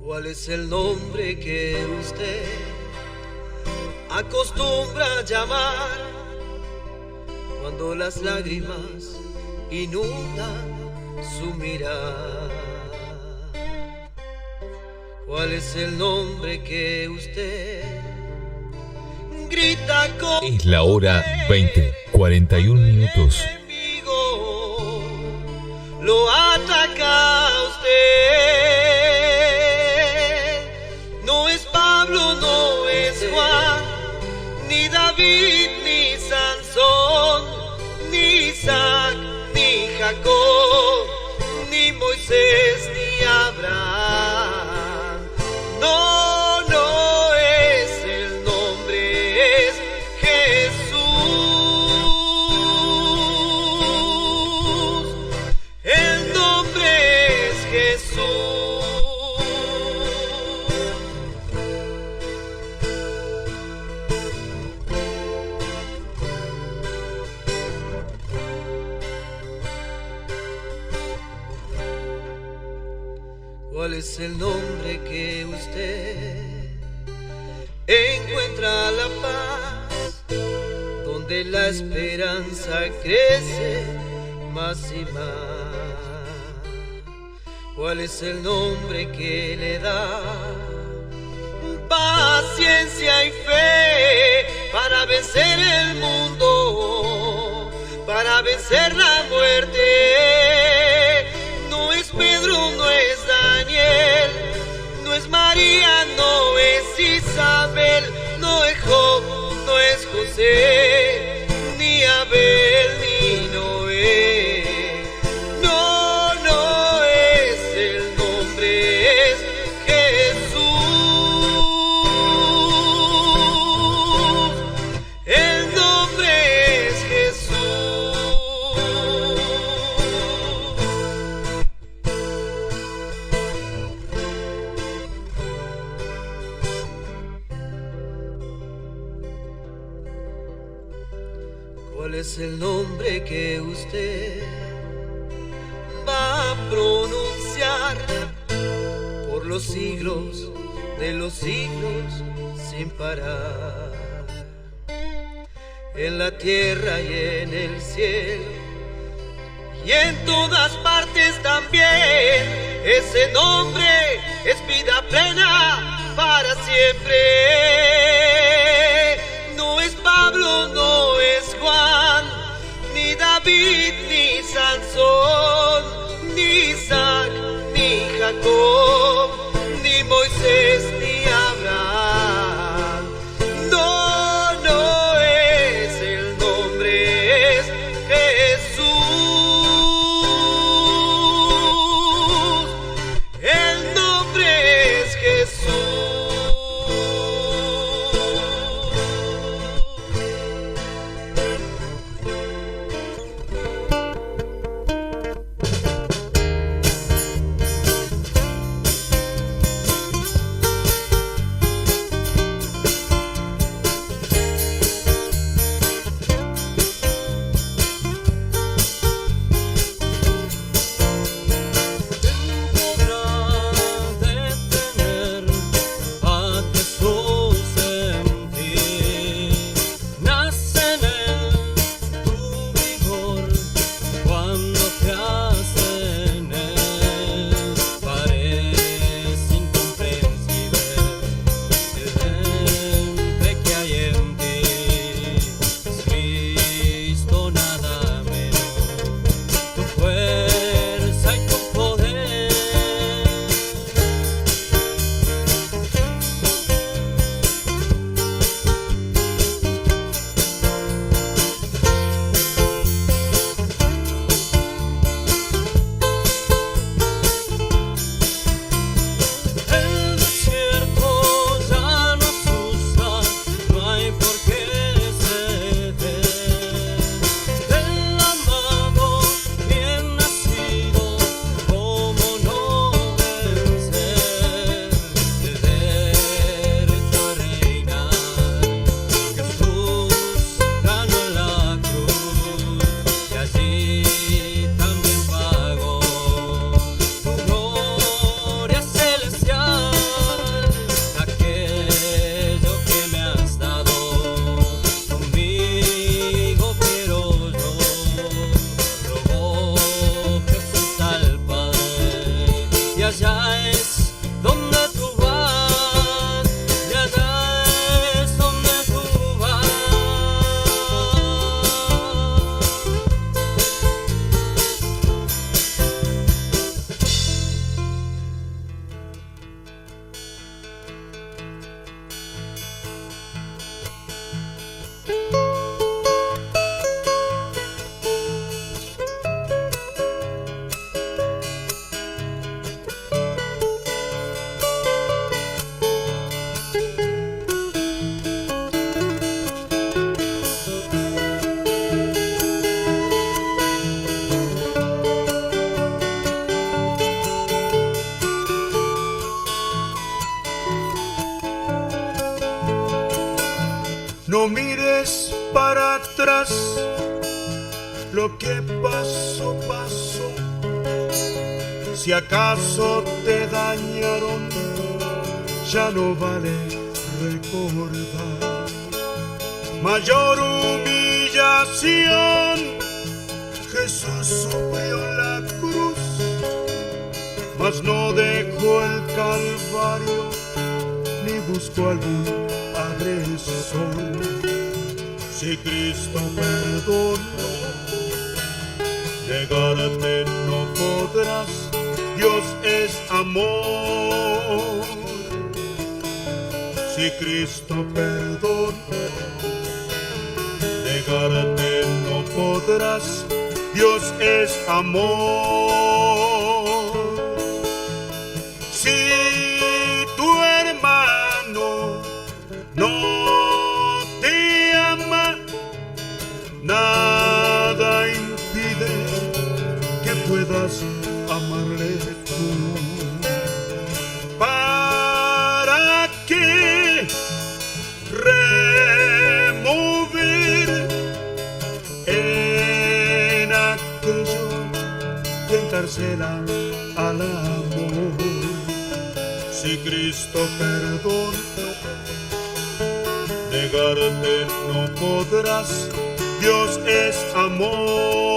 ¿Cuál es el nombre que usted acostumbra llamar cuando las lágrimas inundan su mirada? ¿Cuál es el nombre que usted grita con? Es la hora 20:41. Lo ataca a usted. No es Pablo, no es Juan, ni David, ni Sansón, ni Isaac, ni Jacob, ni Moisés, ni Abraham. No, no es el nombre, es Jesús. El nombre es Jesús. ¿Cuál es el nombre que usted encuentra la paz, donde la esperanza crece más y más? ¿Cuál es el nombre que le da paciencia y fe para vencer el mundo, para vencer la muerte? No es Pedro, no es Daniel, no es María, no es Isabel, no es Job, no es José, ni Abel, ni Noé. No, no es el nombre, es Jesús. El nombre es Jesús. ¿Cuál es el nombre que usted va a pronunciar por los siglos de los siglos sin parar? En la tierra y en el cielo y en todas partes también. Ese nombre es vida plena para siempre. No es Pablo, no es Juan, ni David, ni Sansón, ni Isaac, ni Jacob, ni Moisés, ni Abraham. No, no es el nombre, es Jesús. El nombre es Jesús. No mires para atrás, lo que pasó, pasó. Si acaso te dañaron, ya no vale recordar. Mayor humillación Jesús sufrió en la cruz, mas no dejó el Calvario ni buscó algún agresor. Si Cristo perdonó, negarte no podrás, Dios es amor. Si Cristo perdonó, negarte no podrás, Dios es amor. Si tu hermano no te ama, nada impide que puedas amarle tú. ¿Para qué remover en aquello que encarcela al amor? Si Cristo perdona, negarte no podrás, Dios es amor.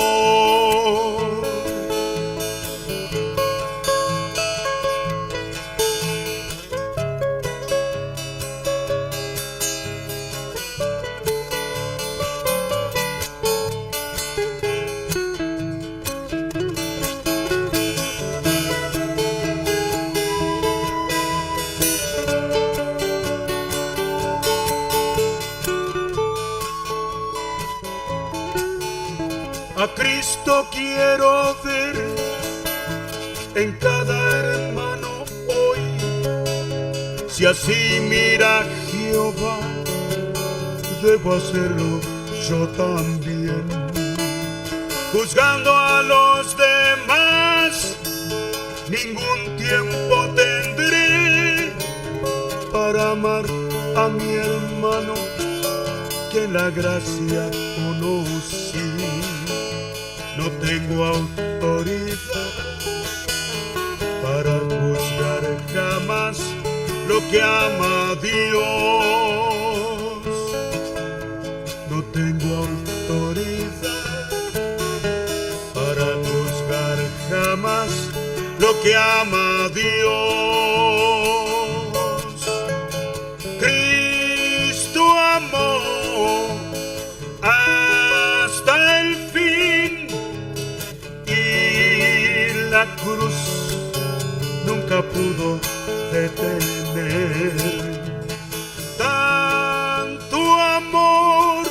A Cristo quiero ver en cada hermano hoy. Si así mira Jehová, debo hacerlo yo también. Juzgando a los demás, ningún tiempo tendré para amar a mi hermano que en la gracia conocí. No tengo autoridad para juzgar jamás lo que ama a Dios. No tengo autoridad para juzgar jamás lo que ama a Dios. Cristo amó hasta el fin, la cruz nunca pudo detener tanto amor,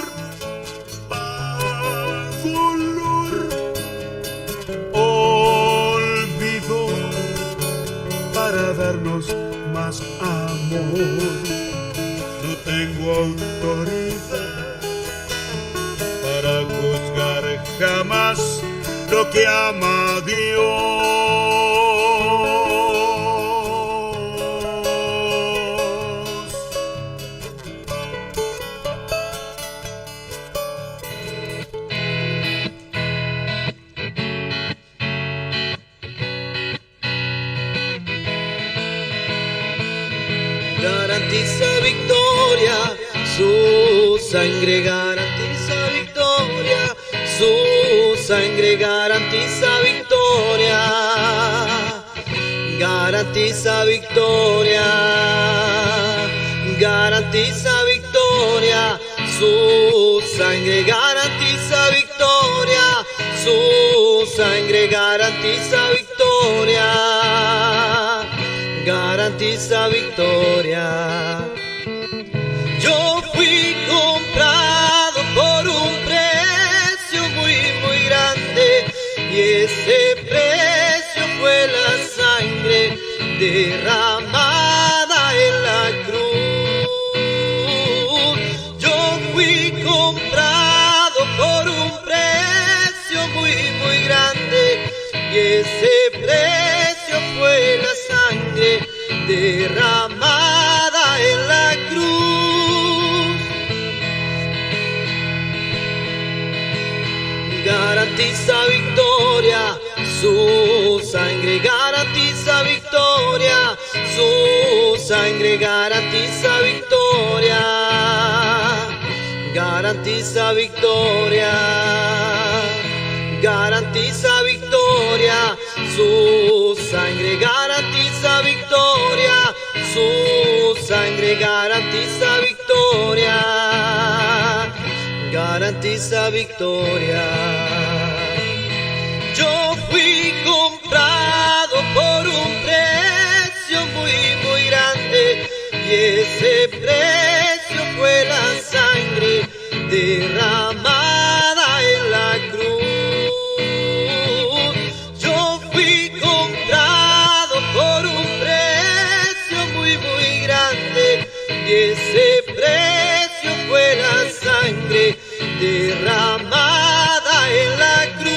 dolor, olvido para darnos más amor. No tengo autoridad para juzgar jamás lo que ama a Dios. Garantiza victoria, su sangre garantiza victoria, su sangre garantiza victoria, garantiza victoria, garantiza victoria, su sangre garantiza victoria, su sangre garantiza victoria, garantiza victoria. Yo fui comprado por un precio muy, muy grande, y ese precio fue la sangre derramada en la cruz. Yo fui comprado por un precio muy, muy grande, y ese precio fue la sangre derramada en la cruz. garantiza victoria, su sangre garantiza victoria, su sangre garantiza victoria, garantiza victoria, garantiza victoria, su sangre garantiza victoria, su sangre garantiza victoria, garantiza victoria. Yo fui comprado por un precio muy grande y ese precio fue la sangre derramada en la cruz. Yo fui comprado por un precio muy grande y ese precio fue la sangre derramada en la cruz.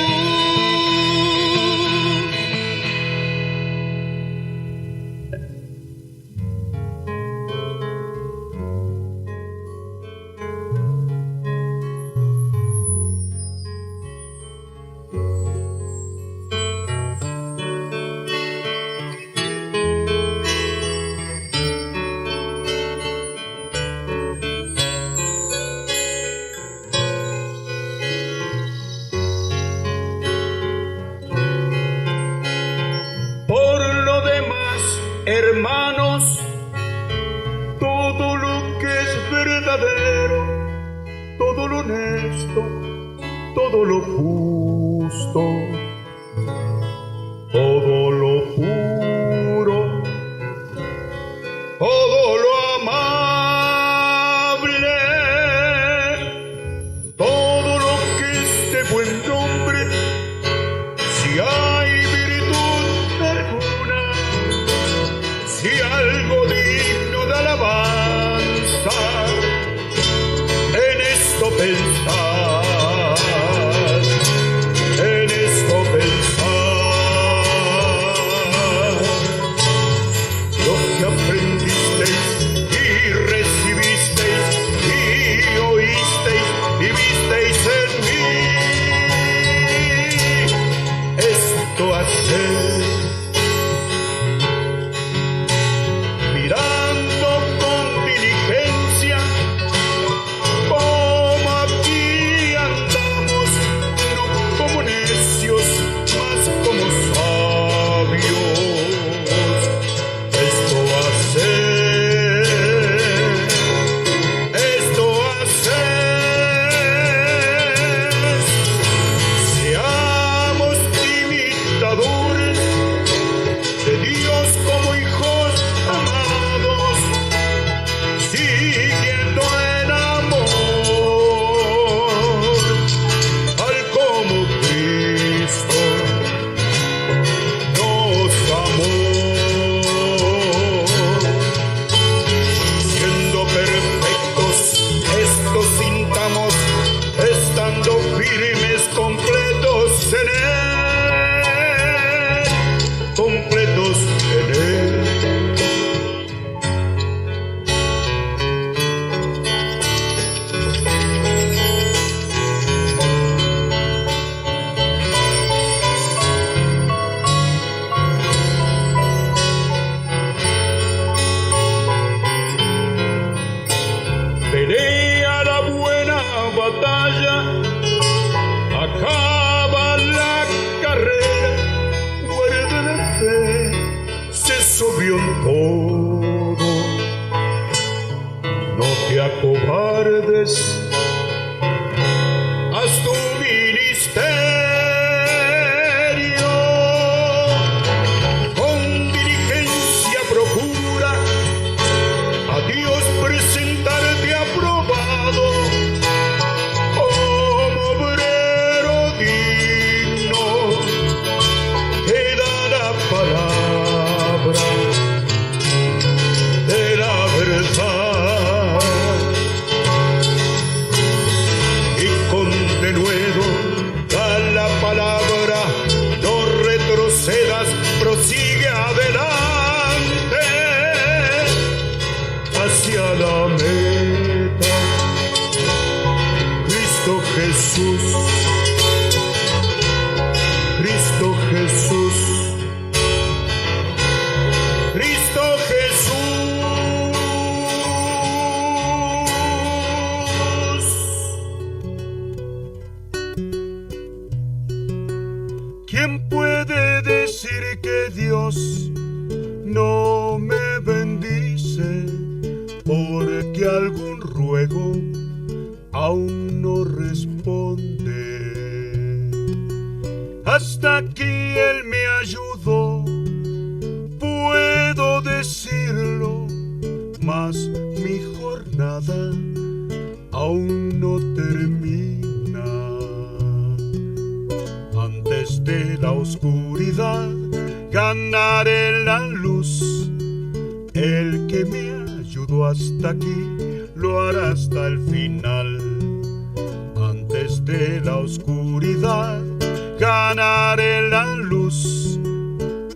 Hermanos, todo lo que es verdadero, todo lo honesto, todo lo justo, todo lo puro, todo lo amable, todo lo que es de buen nombre, si hay virtud alguna, si algo digno de alabanza, en esto pensad, en esto pensad. Lo que aprendisteis y recibisteis y oísteis y visteis en mí, esto haced, pelea la buena batalla, acaba la carrera, guarda la fe, sé sobrio en todo, no te acobardes, haz tu ministerio, con diligencia procura a Dios presentarte aprobado como obrero digno que da la palabra de la verdad, y con denuedo da la palabra, no retrocedas, prosigue adelante hacia la meta, Cristo Jesús, Dios no me bendice, porque algún ruego aún no responde. Hasta aquí Él me ayudó, puedo decirlo, mas mi jornada aún no termina. Antes de la oscuridad ganaré la luz. El que me ayudó hasta aquí lo hará hasta el final. Antes de la oscuridad ganaré la luz.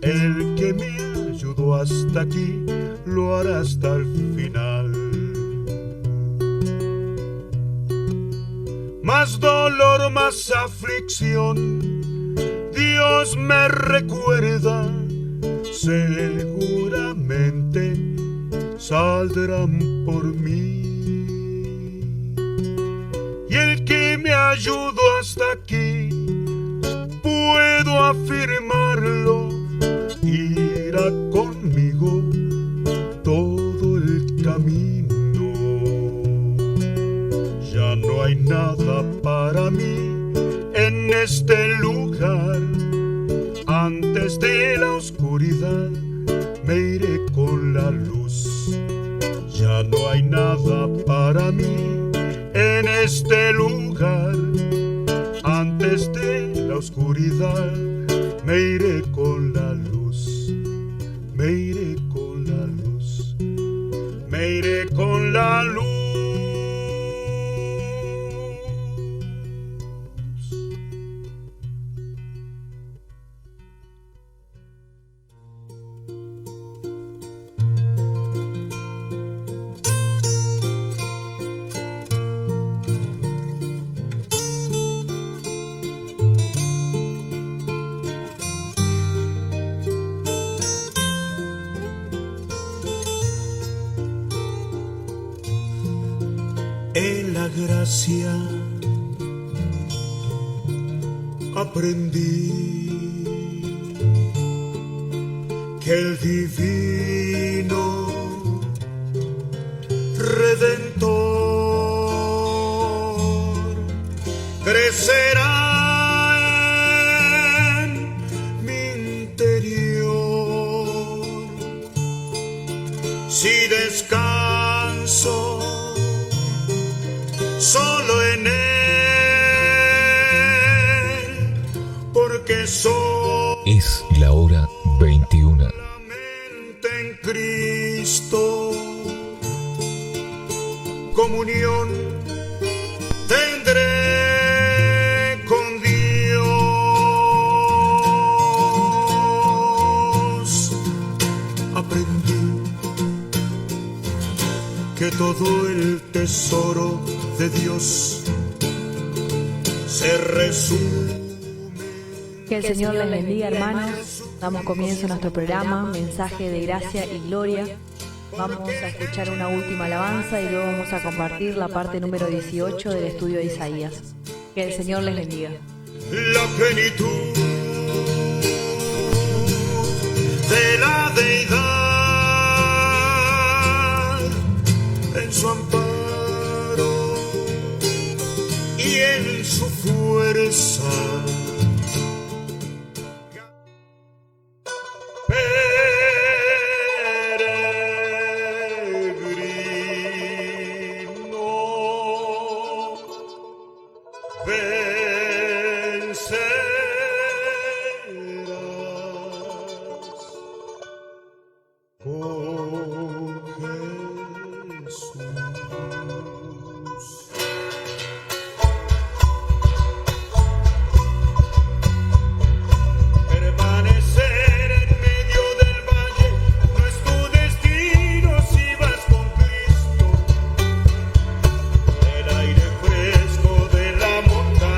El que me ayudó hasta aquí lo hará hasta el final. Más dolor, más aflicción, Dios me recuerda, seguramente saldrán por mí. Y el que me ayudó hasta aquí, puedo afirmarlo, irá conmigo todo el camino. Ya no hay nada para mí en este lugar. Antes de la oscuridad me iré con la luz. Ya no hay nada para mí en este lugar. Antes de la oscuridad me iré con la luz. Me iré con la luz. Me iré con la luz. En la gracia aprendí que el divino Redentor crecerá en mi interior si descanso solo en Él, porque soy es la hora 21. En Cristo, comunión tendré con Dios. Aprendí que todo el tesoro de Dios se resume. Que el Señor les bendiga, hermanos. Damos comienzo a nuestro programa, mensaje de gracia y gloria. Vamos a escuchar una última alabanza y luego vamos a compartir la parte número 18 del estudio de Isaías. Que el Señor les bendiga. La plenitud de la deidad en su amparo y en su fuerza. Montaña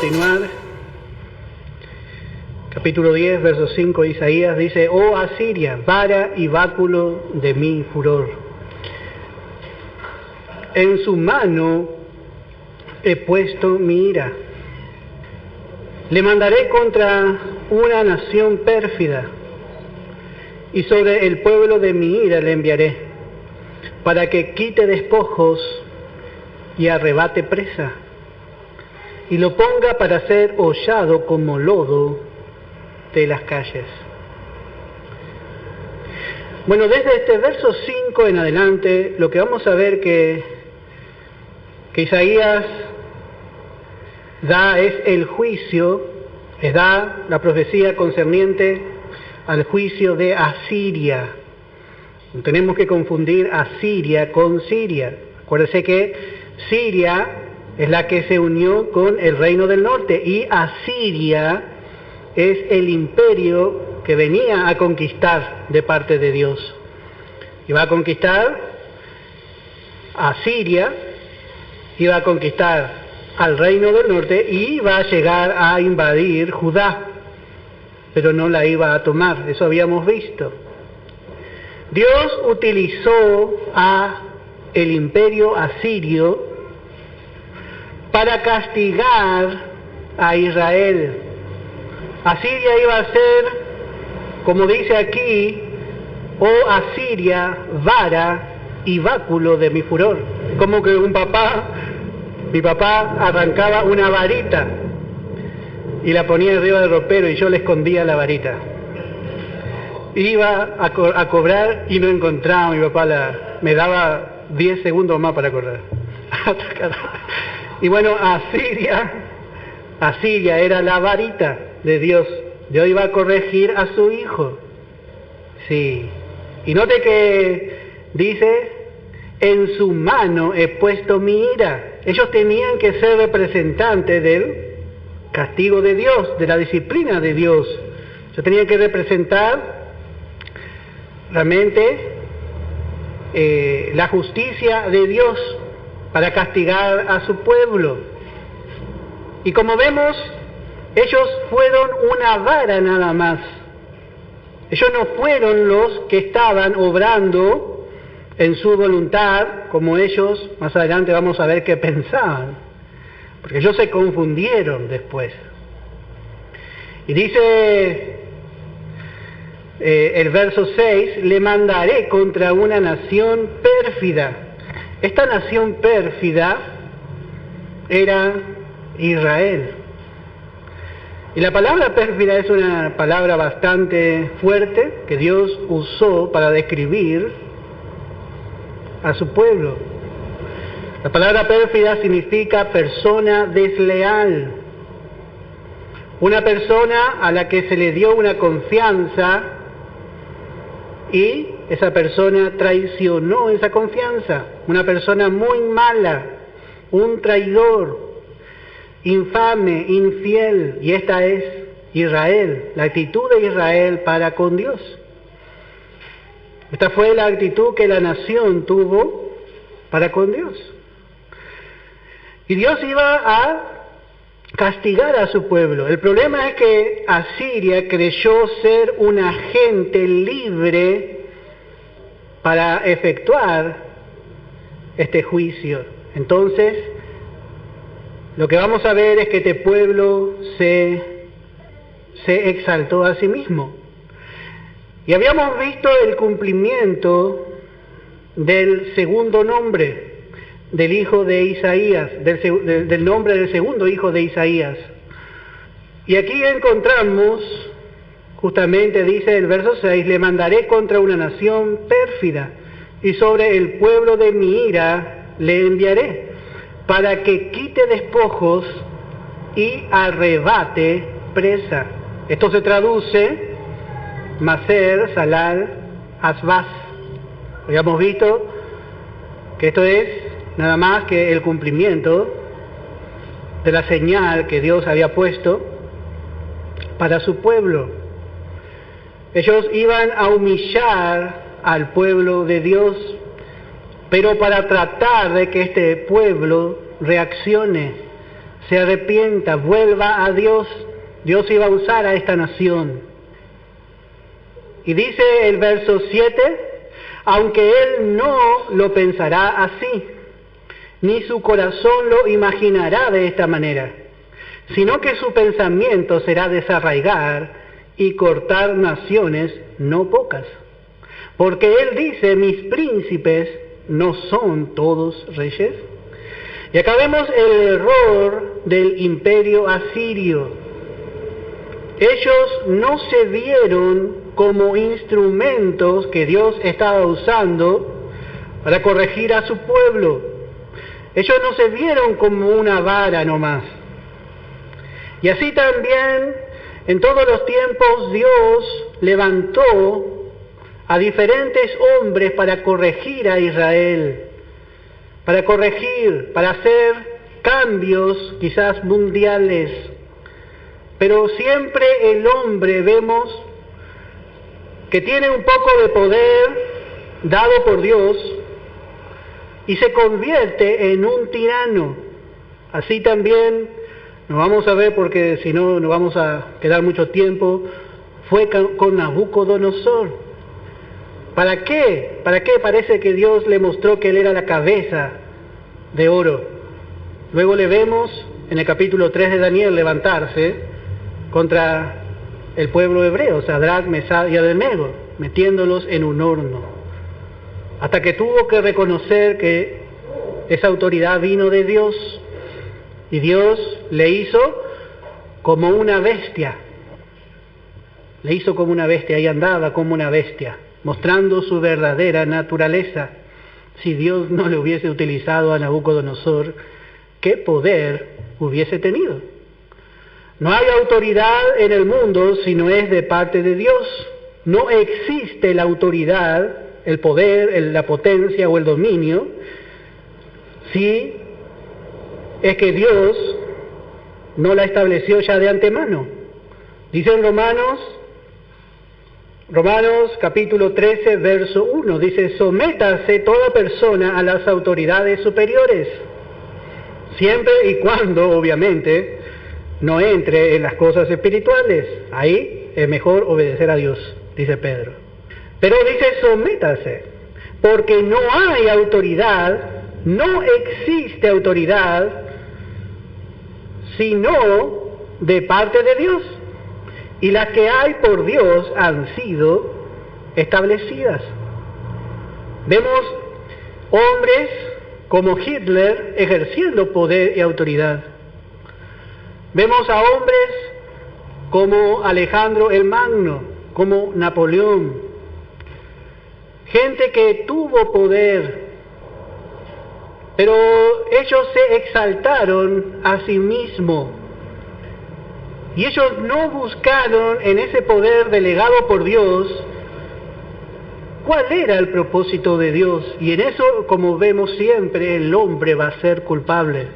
continuar. Capítulo 10, verso 5 de Isaías dice: oh Asiria, vara y báculo de mi furor. En su mano he puesto mi ira. Le mandaré contra una nación pérfida, y sobre el pueblo de mi ira le enviaré, para que quite despojos y arrebate presa, y lo ponga para ser hollado como lodo de las calles. Bueno, desde este verso 5 en adelante, lo que vamos a ver que Isaías da es el juicio, da la profecía concerniente al juicio de Asiria. No tenemos que confundir Asiria con Siria. Acuérdense que Siria es la que se unió con el reino del norte y Asiria es el imperio que venía a conquistar de parte de Dios. Iba a conquistar a Siria, iba a conquistar al reino del norte y iba a llegar a invadir Judá, pero no la iba a tomar, eso habíamos visto. Dios utilizó a el imperio asirio para castigar a Israel. Asiria iba a ser, como dice aquí, oh Asiria, vara y báculo de mi furor. Como que mi papá arrancaba una varita y la ponía arriba del ropero y yo le escondía la varita. Iba a cobrar y no encontraba, mi papá me daba 10 segundos más para correr. Y bueno, Asiria era la varita de Dios. Dios iba a corregir a su hijo. Sí. Y note que dice: en su mano he puesto mi ira. Ellos tenían que ser representantes del castigo de Dios, de la disciplina de Dios. Ellos tenían que representar realmente la justicia de Dios para castigar a su pueblo. Y como vemos, ellos fueron una vara nada más. Ellos no fueron los que estaban obrando en su voluntad, como ellos, más adelante vamos a ver qué pensaban, porque ellos se confundieron después. Y dice el verso 6, le mandaré contra una nación pérfida. Esta nación pérfida era Israel. Y la palabra pérfida es una palabra bastante fuerte que Dios usó para describir a su pueblo. La palabra pérfida significa persona desleal, una persona a la que se le dio una confianza y esa persona traicionó esa confianza, una persona muy mala, un traidor, infame, infiel, y esta es Israel, la actitud de Israel para con Dios. Esta fue la actitud que la nación tuvo para con Dios. Y Dios iba a castigar a su pueblo. El problema es que Asiria creyó ser un agente libre para efectuar este juicio. Entonces, lo que vamos a ver es que este pueblo se exaltó a sí mismo. Y habíamos visto el cumplimiento del segundo nombre del hijo de Isaías, del nombre del segundo hijo de Isaías. Y aquí encontramos, justamente dice el verso 6, le mandaré contra una nación pérfida, y sobre el pueblo de mi ira le enviaré, para que quite despojos y arrebate presa. Esto se traduce Maser, Salal, Asbaz. Habíamos visto que esto es nada más que el cumplimiento de la señal que Dios había puesto para su pueblo. Ellos iban a humillar al pueblo de Dios, pero para tratar de que este pueblo reaccione, se arrepienta, vuelva a Dios, Dios iba a usar a esta nación. Y dice el verso 7, aunque él no lo pensará así, ni su corazón lo imaginará de esta manera, sino que su pensamiento será desarraigar y cortar naciones no pocas. Porque él dice, mis príncipes no son todos reyes. Y acá vemos el error del imperio asirio. Ellos no se vieron como instrumentos que Dios estaba usando para corregir a su pueblo. Ellos no se vieron como una vara nomás. Y así también, en todos los tiempos, Dios levantó a diferentes hombres para corregir a Israel, para corregir, para hacer cambios quizás mundiales. Pero siempre el hombre vemos que tiene un poco de poder dado por Dios y se convierte en un tirano. Así también, nos vamos a ver porque si no nos vamos a quedar mucho tiempo, fue con Nabucodonosor. ¿Para qué? ¿Para qué parece que Dios le mostró que él era la cabeza de oro? Luego le vemos en el capítulo 3 de Daniel levantarse contra el pueblo hebreo, Sadrach, Mesach y Abednego, metiéndolos en un horno, hasta que tuvo que reconocer que esa autoridad vino de Dios, y Dios le hizo como una bestia, le hizo como una bestia, y andaba como una bestia, mostrando su verdadera naturaleza. Si Dios no le hubiese utilizado a Nabucodonosor, ¿qué poder hubiese tenido? No hay autoridad en el mundo si no es de parte de Dios. No existe la autoridad, el poder, la potencia o el dominio, si es que Dios no la estableció ya de antemano. Dice en Romanos capítulo 13, verso 1, dice, sométase toda persona a las autoridades superiores, siempre y cuando, obviamente, no entre en las cosas espirituales. Ahí es mejor obedecer a Dios, dice Pedro. Pero dice sométase, porque no hay autoridad, no existe autoridad, sino de parte de Dios. Y las que hay por Dios han sido establecidas. Vemos hombres como Hitler ejerciendo poder y autoridad. Vemos a hombres como Alejandro el Magno, como Napoleón. Gente que tuvo poder, pero ellos se exaltaron a sí mismos. Y ellos no buscaron en ese poder delegado por Dios cuál era el propósito de Dios. Y en eso, como vemos siempre, el hombre va a ser culpable.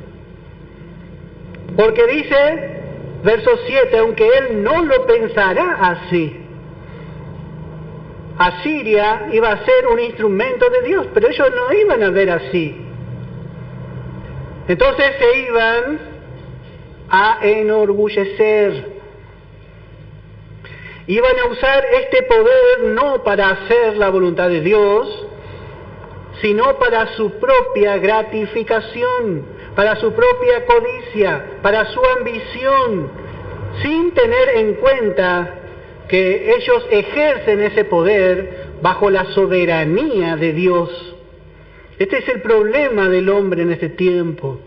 Porque dice, verso 7, aunque él no lo pensará así, Asiria iba a ser un instrumento de Dios, pero ellos no iban a ver así. Entonces se iban a enorgullecer. Iban a usar este poder no para hacer la voluntad de Dios, sino para su propia gratificación, para su propia codicia, para su ambición, sin tener en cuenta que ellos ejercen ese poder bajo la soberanía de Dios. Este es el problema del hombre en este tiempo.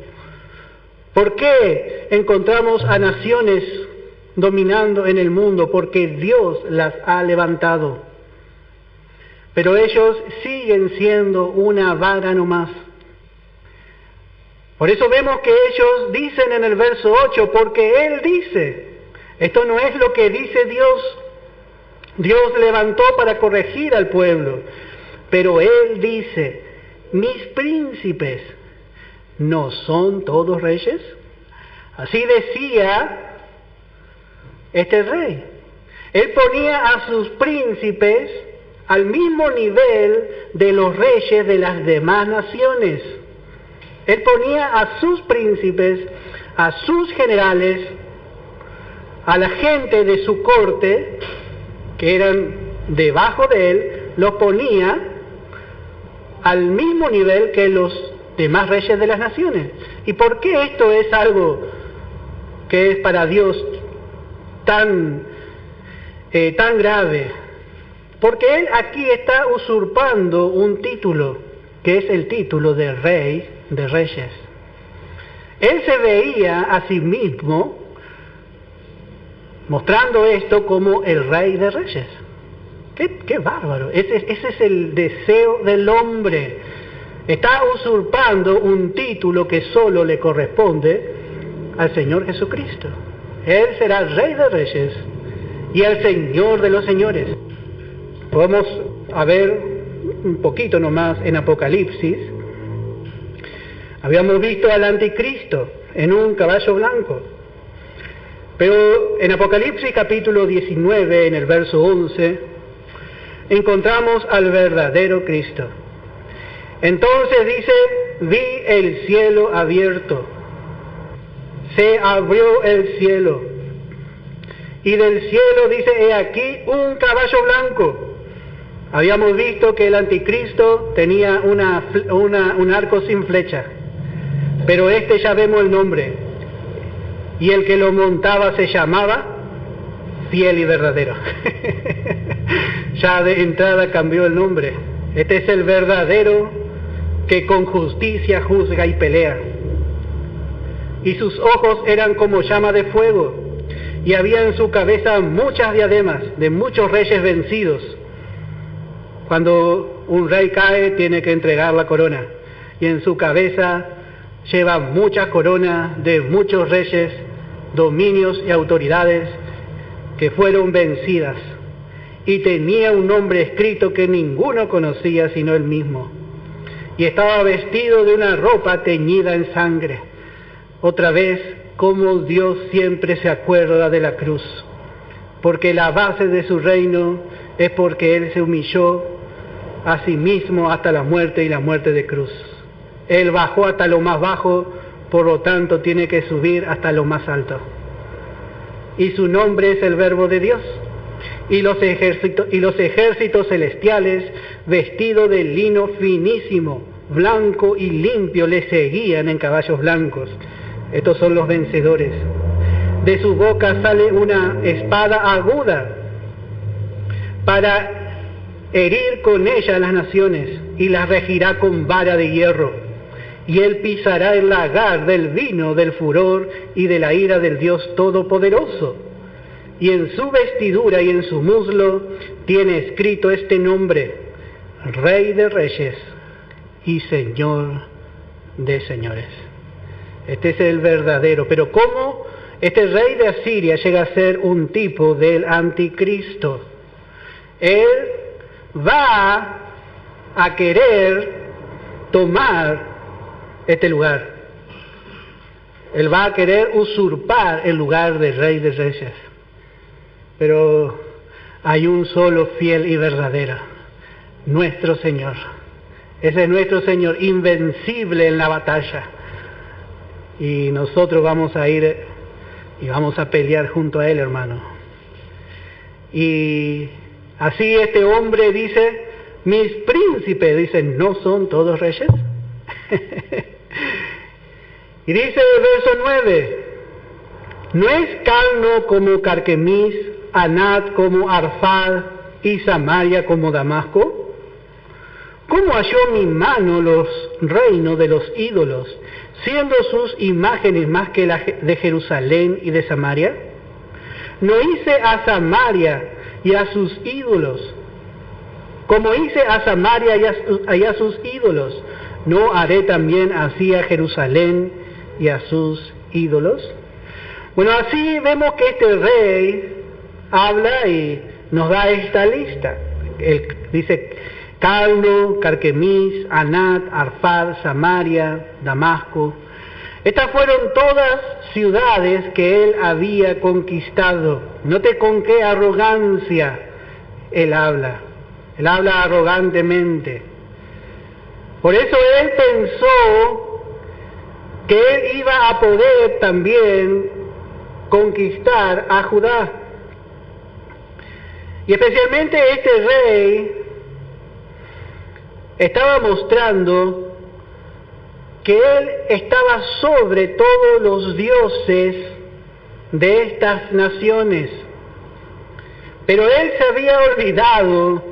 ¿Por qué encontramos a naciones dominando en el mundo? Porque Dios las ha levantado. Pero ellos siguen siendo una vara nomás. Por eso vemos que ellos dicen en el verso 8, porque Él dice, esto no es lo que dice Dios. Dios levantó para corregir al pueblo, pero Él dice, mis príncipes, ¿no son todos reyes? Así decía este rey. Él ponía a sus príncipes al mismo nivel de los reyes de las demás naciones. Él ponía a sus príncipes a sus generales, a la gente de su corte, que eran debajo de él, los ponía al mismo nivel que los demás reyes de las naciones. ¿Y por qué esto es algo que es para Dios tan grave? Porque él aquí está usurpando un título, que es el título de Rey de Reyes. Él se veía a sí mismo mostrando esto como el Rey de Reyes. ¡Qué bárbaro! Ese es el deseo del hombre. Está usurpando un título que solo le corresponde al Señor Jesucristo. Él será Rey de Reyes y el Señor de los señores. Vamos a ver un poquito nomás en Apocalipsis. Habíamos visto al anticristo en un caballo blanco. Pero en Apocalipsis capítulo 19, en el verso 11, encontramos al verdadero Cristo. Entonces dice, vi el cielo abierto. Se abrió el cielo. Y del cielo dice, he aquí un caballo blanco. Habíamos visto que el anticristo tenía un arco sin flecha. Pero este ya vemos el nombre. Y el que lo montaba se llamaba Fiel y Verdadero. Ya de entrada cambió el nombre. Este es el verdadero que con justicia juzga y pelea. Y sus ojos eran como llama de fuego. Y había en su cabeza muchas diademas de muchos reyes vencidos. Cuando un rey cae, tiene que entregar la corona. Y en su cabeza lleva muchas coronas de muchos reyes, dominios y autoridades que fueron vencidas. Y tenía un nombre escrito que ninguno conocía sino él mismo. Y estaba vestido de una ropa teñida en sangre. Otra vez, como Dios siempre se acuerda de la cruz. Porque la base de su reino es porque Él se humilló a sí mismo hasta la muerte y la muerte de cruz. Él bajó hasta lo más bajo, por lo tanto tiene que subir hasta lo más alto. Y su nombre es el Verbo de Dios. Y los ejércitos celestiales, vestidos de lino finísimo, blanco y limpio, le seguían en caballos blancos. Estos son los vencedores. De su boca sale una espada aguda para herir con ella a las naciones, y las regirá con vara de hierro. Y él pisará el lagar del vino del furor y de la ira del Dios Todopoderoso. Y en su vestidura y en su muslo tiene escrito este nombre: Rey de Reyes y Señor de Señores. Este es el verdadero. Pero ¿cómo este rey de Asiria llega a ser un tipo del anticristo? Él va a querer tomar este lugar. Él va a querer usurpar el lugar de Rey de Reyes. Pero hay un solo fiel y verdadero, nuestro Señor. Ese es nuestro Señor, invencible en la batalla. Y nosotros vamos a ir y vamos a pelear junto a Él, hermano. Y así este hombre dice, mis príncipes, dicen, ¿no son todos reyes? Y dice el verso 9, ¿no es Calno como Carquemis, Anat como Arfad y Samaria como Damasco? ¿Cómo halló mi mano los reinos de los ídolos, siendo sus imágenes más que la de Jerusalén y de Samaria? ¿No hice a Samaria y a sus ídolos como hice a Samaria y a sus ídolos? ¿No haré también así a Jerusalén y a sus ídolos? Bueno, así vemos que este rey habla y nos da esta lista. Él dice Calno, Carquemis, Anat, Arfad, Samaria, Damasco. Estas fueron todas ciudades que él había conquistado. Note con qué arrogancia él habla. Él habla arrogantemente. Por eso él pensó que él iba a poder también conquistar a Judá. Y especialmente este rey estaba mostrando que él estaba sobre todos los dioses de estas naciones. Pero él se había olvidado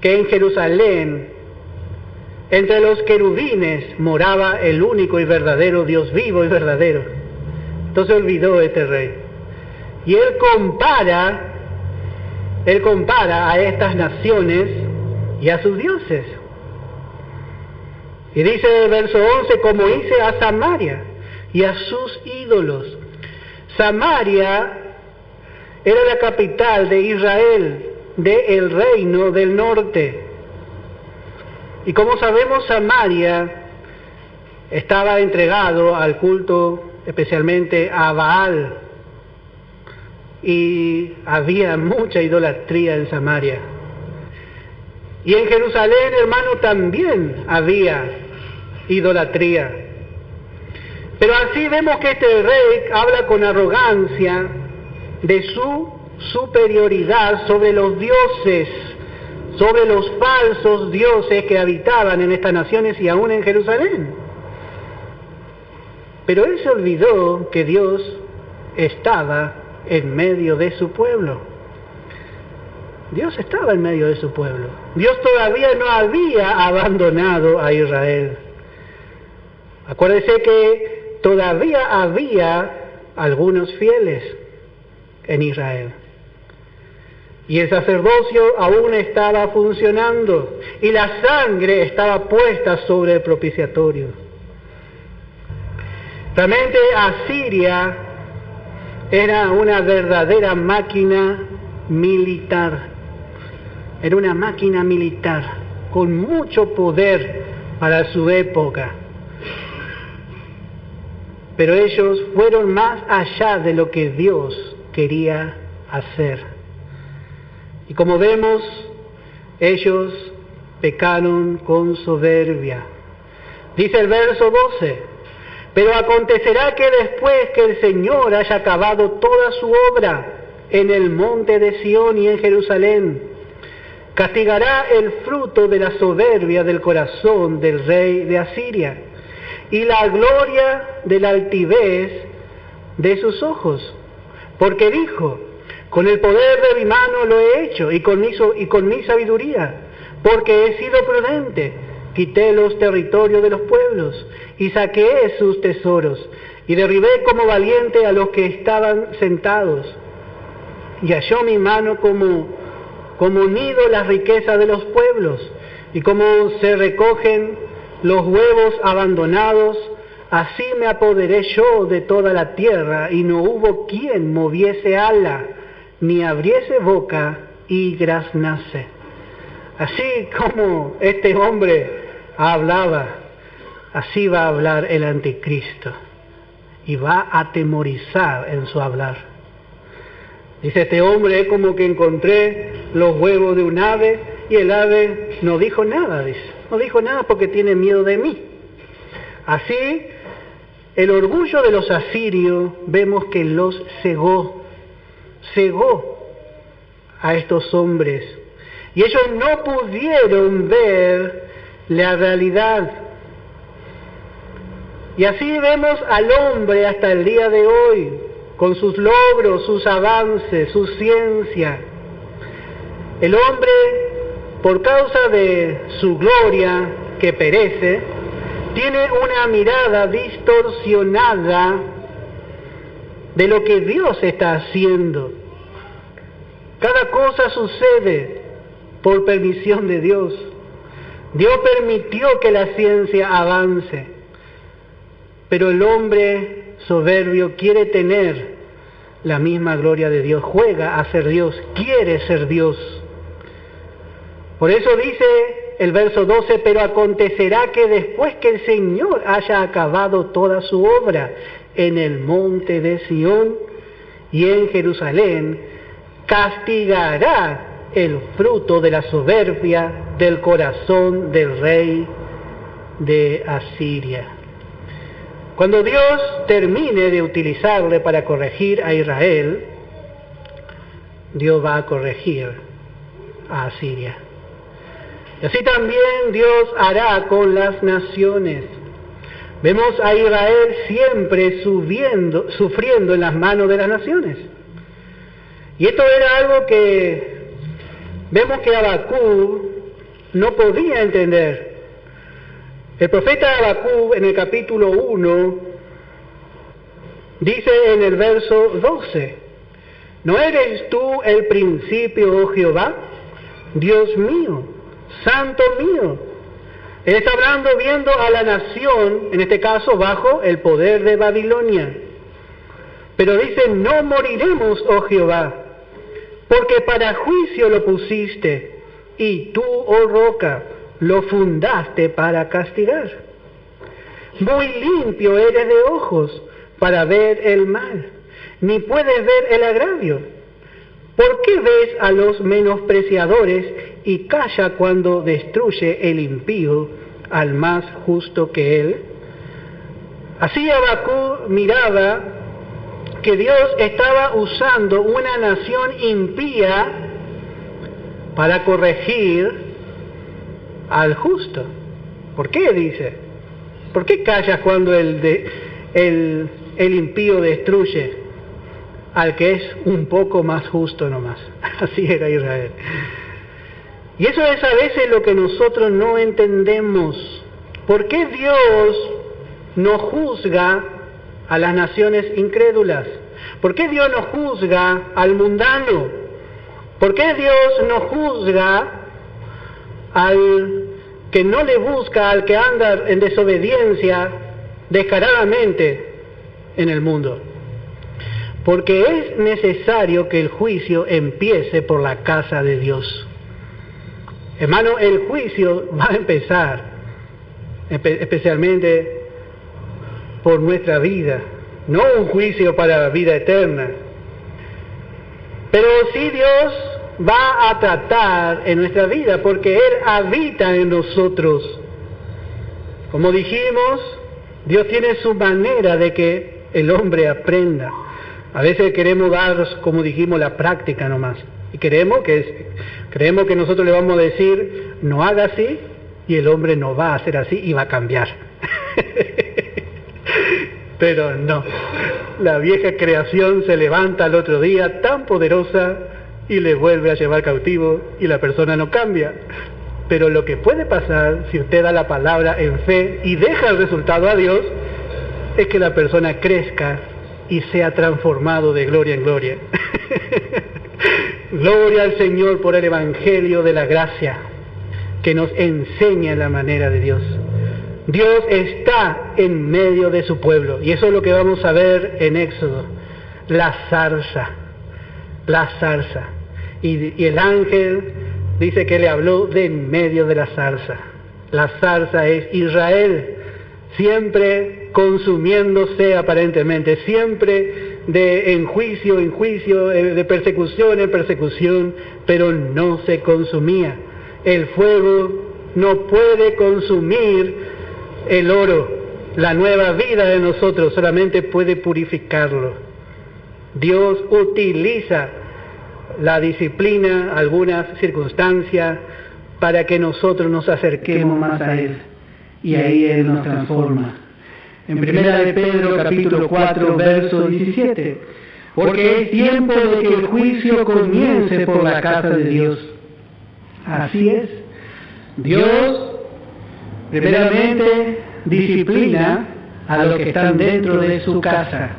que en Jerusalén, entre los querubines, moraba el único y verdadero Dios vivo y verdadero. Entonces olvidó este rey. Y él compara a estas naciones y a sus dioses. Y dice el verso 11, como hice a Samaria y a sus ídolos. Samaria era la capital de Israel, del reino del norte. Y como sabemos, Samaria estaba entregado al culto, especialmente a Baal. Y había mucha idolatría en Samaria. Y en Jerusalén, hermano, también había idolatría. Pero así vemos que este rey habla con arrogancia de su superioridad sobre los dioses, sobre los falsos dioses que habitaban en estas naciones y aún en Jerusalén. Pero él se olvidó que Dios estaba en medio de su pueblo. Dios estaba en medio de su pueblo. Dios todavía no había abandonado a Israel. Acuérdese que todavía había algunos fieles en Israel. Y el sacerdocio aún estaba funcionando. Y la sangre estaba puesta sobre el propiciatorio. Realmente Asiria era una verdadera máquina militar. Era una máquina militar con mucho poder para su época. Pero ellos fueron más allá de lo que Dios quería hacer. Y como vemos, ellos pecaron con soberbia. Dice el verso 12, pero acontecerá que después que el Señor haya acabado toda su obra en el monte de Sión y en Jerusalén, castigará el fruto de la soberbia del corazón del rey de Asiria y la gloria de la altivez de sus ojos. Porque dijo, con el poder de mi mano lo he hecho y con mi sabiduría, porque he sido prudente, quité los territorios de los pueblos y saqué sus tesoros y derribé como valiente a los que estaban sentados. Y halló mi mano como nido las riquezas de los pueblos, y como se recogen los huevos abandonados, así me apoderé yo de toda la tierra, y no hubo quien moviese ala, ni abriese boca y graznase. Así como este hombre hablaba, así va a hablar el anticristo, y va a atemorizar en su hablar. Dice este hombre, es como que encontré los huevos de un ave y el ave no dijo nada, dice. No dijo nada porque tiene miedo de mí. Así, el orgullo de los asirios vemos que los cegó a estos hombres. Y ellos no pudieron ver la realidad. Y así vemos al hombre hasta el día de hoy, con sus logros, sus avances, su ciencia. El hombre, por causa de su gloria que perece, tiene una mirada distorsionada de lo que Dios está haciendo. Cada cosa sucede por permisión de Dios. Dios permitió que la ciencia avance, pero el hombre soberbio quiere tener la misma gloria de Dios, juega a ser Dios, quiere ser Dios. Por eso dice el verso 12, pero acontecerá que después que el Señor haya acabado toda su obra en el monte de Sión y en Jerusalén, castigará el fruto de la soberbia del corazón del rey de Asiria. Cuando Dios termine de utilizarle para corregir a Israel, Dios va a corregir a Asiria. Y así también Dios hará con las naciones. Vemos a Israel siempre sufriendo en las manos de las naciones. Y esto era algo que vemos que Habacuc no podía entender. El profeta Habacuc en el capítulo 1 dice en el verso 12: ¿No eres tú el principio, oh Jehová? Dios mío, santo mío. Él está hablando viendo a la nación, en este caso bajo el poder de Babilonia. Pero dice: no moriremos, oh Jehová, porque para juicio lo pusiste, y tú, oh roca, lo fundaste para castigar. Muy limpio eres de ojos para ver el mal, ni puedes ver el agravio. ¿Por qué ves a los menospreciadores y calla cuando destruye el impío al más justo que él? Así Habacuc miraba que Dios estaba usando una nación impía para corregir al justo. ¿Por qué dice? ¿Por qué callas cuando el impío destruye al que es un poco más justo nomás? Así era Israel. Y eso es a veces lo que nosotros no entendemos. ¿Por qué Dios no juzga a las naciones incrédulas? ¿Por qué Dios no juzga al mundano? ¿Por qué Dios no juzga al que no le busca, al que anda en desobediencia descaradamente en el mundo? Porque es necesario que el juicio empiece por la casa de Dios. Hermano, el juicio va a empezar especialmente por nuestra vida, no un juicio para la vida eterna. Pero sí Dios va a tratar en nuestra vida, porque Él habita en nosotros. Como dijimos, Dios tiene su manera de que el hombre aprenda. A veces queremos dar, como dijimos, la práctica nomás. Y creemos que nosotros le vamos a decir, no haga así, y el hombre no va a hacer así y va a cambiar. Pero no, la vieja creación se levanta al otro día tan poderosa y le vuelve a llevar cautivo y la persona no cambia. Pero lo que puede pasar si usted da la palabra en fe y deja el resultado a Dios, es que la persona crezca y sea transformado de gloria en gloria. Gloria al Señor por el Evangelio de la gracia que nos enseña la manera de Dios. Dios está en medio de su pueblo, y eso es lo que vamos a ver en Éxodo, la zarza. Y el ángel dice que le habló de en medio de la zarza. La zarza es Israel, siempre consumiéndose aparentemente, siempre en juicio en juicio, de persecución en persecución, pero no se consumía. El fuego no puede consumir el oro, la nueva vida de nosotros, solamente puede purificarlo. Dios utiliza la disciplina, algunas circunstancias, para que nosotros nos acerquemos más a Él, y ahí Él nos transforma. En primera de Pedro, capítulo 4, verso 17, porque es tiempo de que el juicio comience por la casa de Dios. Así es, Dios primeramente disciplina a los que están dentro de su casa.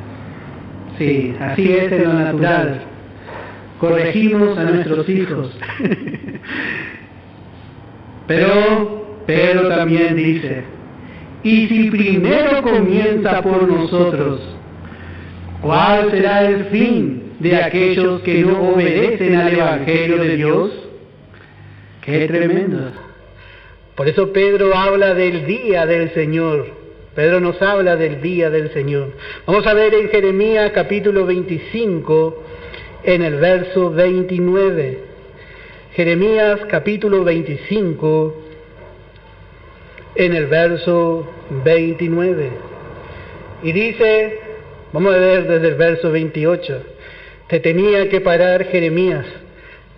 Sí, así es en lo natural. Corregimos a nuestros hijos. Pero también dice, y si primero comienza por nosotros, ¿cuál será el fin de aquellos que no obedecen al Evangelio de Dios? ¡Qué tremendo! Por eso Pedro habla del día del Señor. Pedro nos habla del día del Señor. Vamos a ver en Jeremías capítulo 25, en el verso 29. Jeremías capítulo 25, en el verso 29. Y dice, vamos a ver desde el verso 28, te tenía que parar Jeremías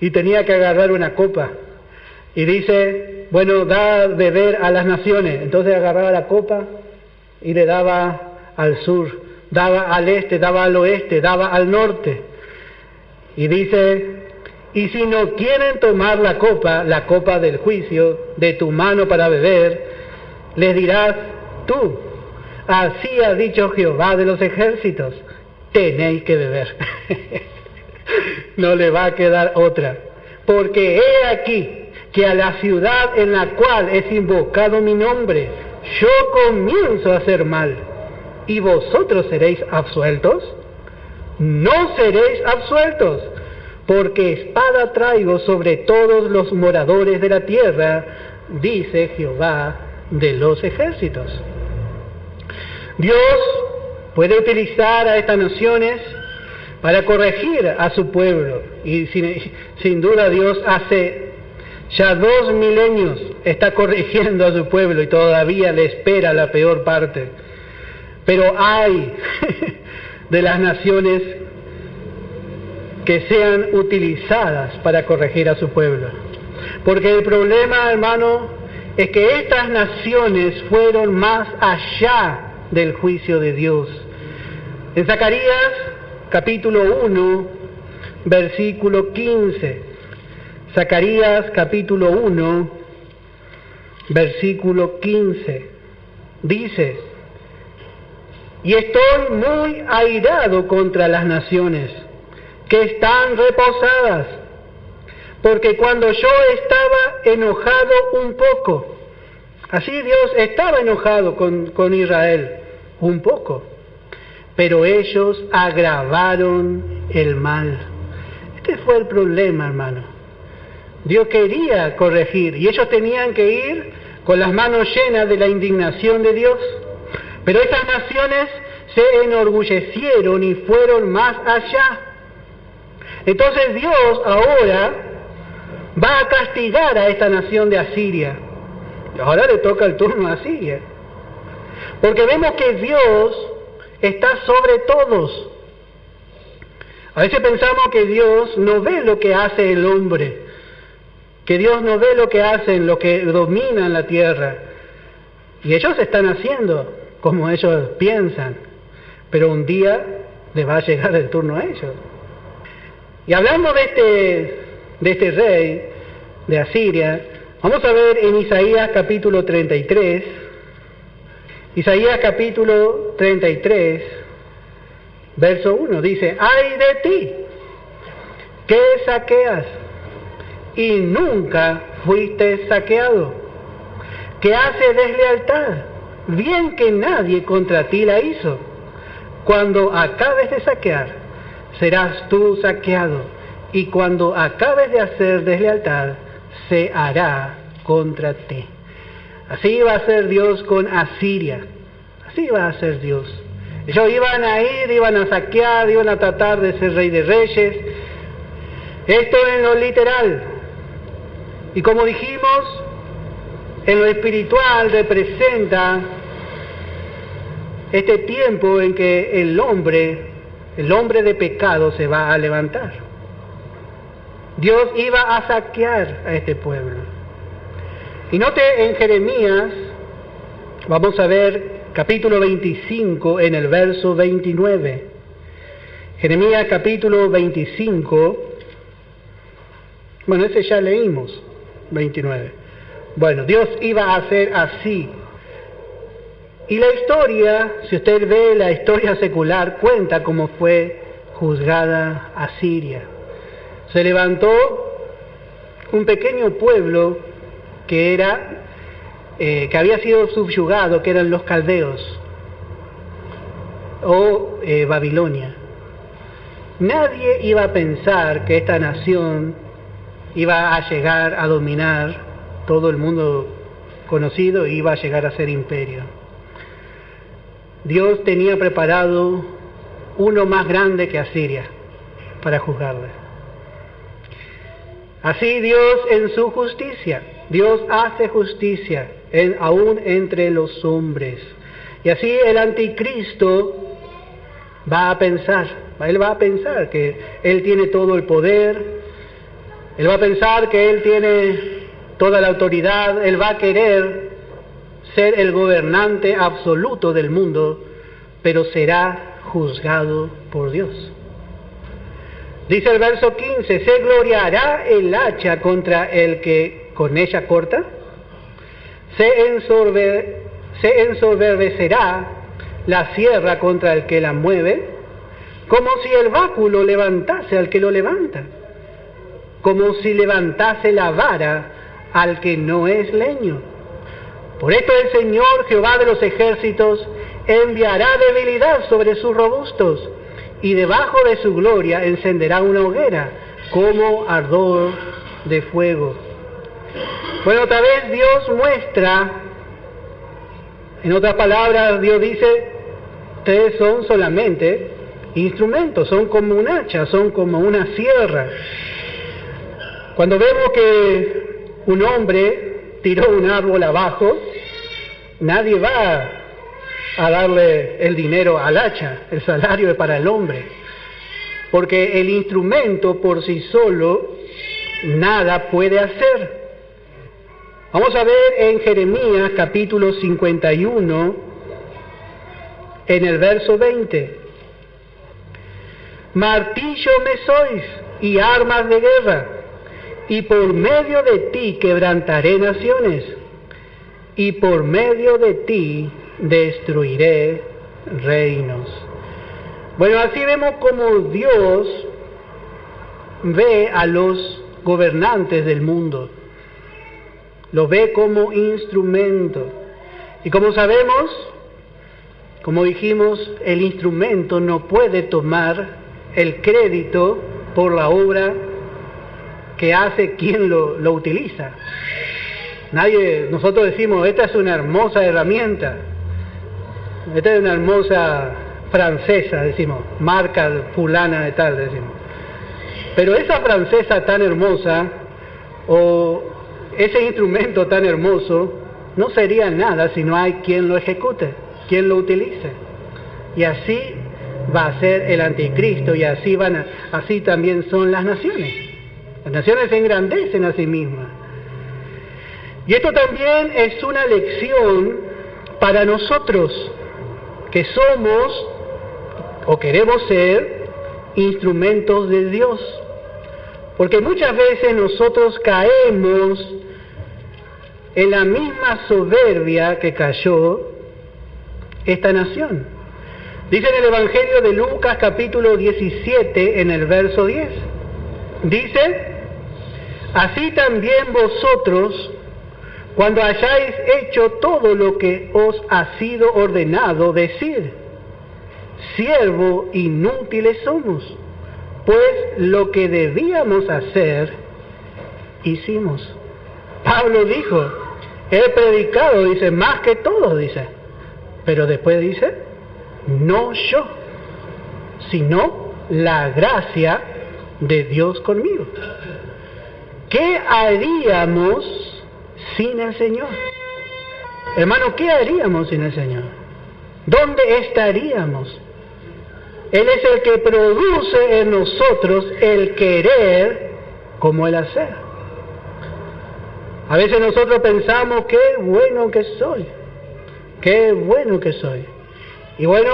y tenía que agarrar una copa. Y dice, bueno, da de beber a las naciones. Entonces agarraba la copa y le daba al sur, daba al este, daba al oeste, daba al norte. Y dice, y si no quieren tomar la copa del juicio, de tu mano para beber, les dirás tú, así ha dicho Jehová de los ejércitos, tenéis que beber. No le va a quedar otra. Porque he aquí que a la ciudad en la cual es invocado mi nombre, yo comienzo a hacer mal. ¿Y vosotros seréis absueltos? No seréis absueltos, porque espada traigo sobre todos los moradores de la tierra, dice Jehová de los ejércitos. Dios puede utilizar a estas naciones para corregir a su pueblo, y sin duda Dios hace ya 2 milenios está corrigiendo a su pueblo y todavía le espera la peor parte. Pero hay de las naciones que sean utilizadas para corregir a su pueblo. Porque el problema, hermano, es que estas naciones fueron más allá del juicio de Dios. En Zacarías, capítulo 1, versículo 15. Zacarías, capítulo 1, versículo 15. Dice, y estoy muy airado contra las naciones que están reposadas, porque cuando yo estaba enojado un poco, así Dios estaba enojado con Israel un poco, pero ellos agravaron el mal. Este fue el problema, hermano. Dios quería corregir y ellos tenían que ir con las manos llenas de la indignación de Dios. Pero estas naciones se enorgullecieron y fueron más allá. Entonces Dios ahora va a castigar a esta nación de Asiria. Ahora le toca el turno a Asiria. Porque vemos que Dios está sobre todos. A veces pensamos que Dios no ve lo que hace el hombre, que Dios no ve lo que hacen los que dominan la tierra. Y ellos están haciendo como ellos piensan, pero un día le va a llegar el turno a ellos. Y hablando de este rey de Asiria, vamos a ver en Isaías capítulo 33, Isaías capítulo 33, verso 1, dice, ¡ay de ti, que saqueas, y nunca fuiste saqueado, que hace deslealtad, bien que nadie contra ti la hizo! Cuando acabes de saquear, serás tú saqueado, y cuando acabes de hacer deslealtad, se hará contra ti. Así va a ser Dios con Asiria. Así va a ser Dios. Ellos iban a ir, iban a saquear, iban a tratar de ser rey de reyes. Esto en lo literal. Y como dijimos, en lo espiritual representa este tiempo en que el hombre de pecado se va a levantar. Dios iba a saquear a este pueblo. Y note en Jeremías, vamos a ver capítulo 25 en el verso 29. Jeremías capítulo 25, bueno, ese ya leímos, 29. Bueno, Dios iba a hacer así. Y la historia, si usted ve la historia secular, cuenta cómo fue juzgada Asiria. Se levantó un pequeño pueblo que había sido subyugado, que eran los caldeos o Babilonia. Nadie iba a pensar que esta nación iba a llegar a dominar todo el mundo conocido e iba a llegar a ser imperio. Dios tenía preparado uno más grande que Asiria para juzgarle. Así Dios en su justicia, Dios hace justicia aún entre los hombres. Y así el anticristo va a pensar, él va a pensar que él tiene todo el poder, él va a pensar que él tiene toda la autoridad, él va a querer ser el gobernante absoluto del mundo, pero será juzgado por Dios. Dice el verso 15, ¿se gloriará el hacha contra el que con ella corta? ¿Se ensoberbecerá la sierra contra el que la mueve? Como si el báculo levantase al que lo levanta, como si levantase la vara al que no es leño. Por esto el Señor Jehová de los ejércitos enviará debilidad sobre sus robustos, y debajo de su gloria encenderá una hoguera como ardor de fuego. Bueno, otra vez Dios muestra, en otras palabras, Dios dice, ustedes son solamente instrumentos, son como un hacha, son como una sierra. Cuando vemos que un hombre tiró un árbol abajo, nadie va a darle el dinero al hacha, el salario es para el hombre, porque el instrumento por sí solo nada puede hacer. Vamos a ver en Jeremías capítulo 51, en el verso 20. Martillo me sois y armas de guerra, y por medio de ti quebrantaré naciones, y por medio de ti destruiré reinos. Bueno, así vemos como Dios ve a los gobernantes del mundo, lo ve como instrumento. Y como sabemos, como dijimos, el instrumento no puede tomar el crédito por la obra que hace quien lo utiliza. Nosotros decimos, esta es una hermosa herramienta, esta es una hermosa francesa, decimos, marca fulana de tal, decimos. Pero esa francesa tan hermosa, o ese instrumento tan hermoso, no sería nada si no hay quien lo ejecute, quien lo utilice. Y así va a ser el anticristo, y así también son las naciones. Las naciones se engrandecen a sí mismas. Y esto también es una lección para nosotros, que somos o queremos ser instrumentos de Dios. Porque muchas veces nosotros caemos en la misma soberbia que cayó esta nación. Dice en el Evangelio de Lucas capítulo 17 en el verso 10. Dice, así también vosotros, cuando hayáis hecho todo lo que os ha sido ordenado, decid, siervo inútiles somos, pues lo que debíamos hacer, hicimos. Pablo dijo, he predicado, dice, más que todos, dice, pero después dice, no yo, sino la gracia de Dios conmigo. ¿Qué haríamos sin el Señor? Hermano, ¿qué haríamos sin el Señor? ¿Dónde estaríamos? Él es el que produce en nosotros el querer como el hacer. A veces nosotros pensamos, qué bueno que soy, qué bueno que soy. Y bueno,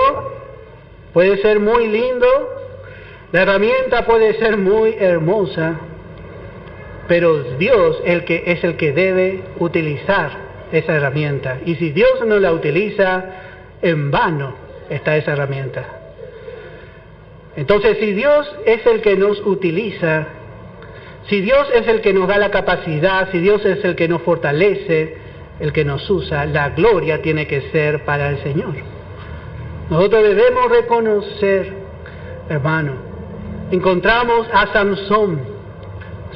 puede ser muy lindo, la herramienta puede ser muy hermosa, pero Dios es el que debe utilizar esa herramienta. Y si Dios no la utiliza, en vano está esa herramienta. Entonces, si Dios es el que nos utiliza, si Dios es el que nos da la capacidad, si Dios es el que nos fortalece, el que nos usa, la gloria tiene que ser para el Señor. Nosotros debemos reconocer, hermano, encontramos a Sansón.